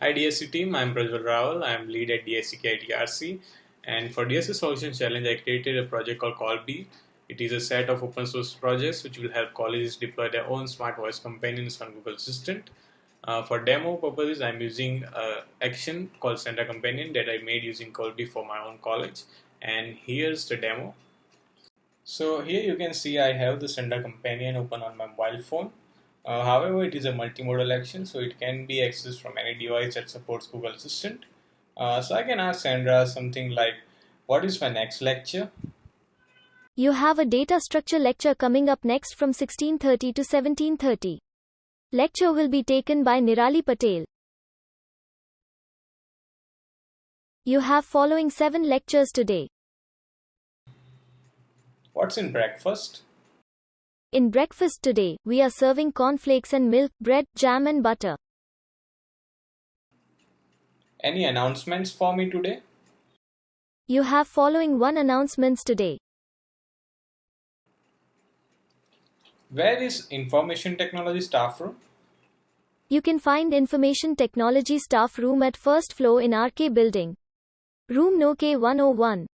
Hi DSC team, I'm Prajval Raval. I'm lead at DSC KITRC. And for DSC Solution Challenge, I created a project called CollBeet. It is a set of open source projects which will help colleges deploy their own smart voice companions on Google Assistant. For demo purposes, I'm using an action called Sender Companion that I made using CollBeet for my own college. And here's the demo. So here you can see I have the Sender Companion open on my mobile phone. However, it is a multimodal action, so it can be accessed from any device that supports Google Assistant. So I can ask Sandra something like, what is my next lecture? You have a data structure lecture coming up next from 16:30 to 17:30. Lecture will be taken by Nirali Patel. You have following 7 lectures today. What's in breakfast? In breakfast today, we are serving cornflakes and milk, bread, jam and butter. Any announcements for me today? You have following 1 announcements today. Where is Information Technology Staff Room? You can find Information Technology Staff Room at first floor in RK building. Room No K101.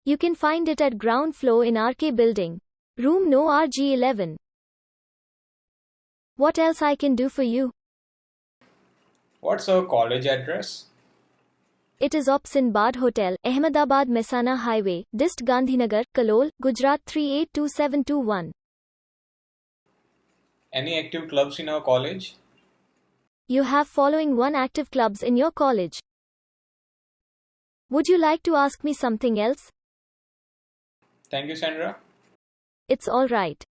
You can find it at ground floor in RK building. Room No RG11. What else I can do for you? What's our college address? It is Opsin Bad Hotel, Ahmedabad Mehsana Highway, Dist Gandhinagar, Kalol, Gujarat 382721. Any active clubs in our college? You have following 1 active clubs in your college. Would you like to ask me something else? Thank you, Sandra. It's all right.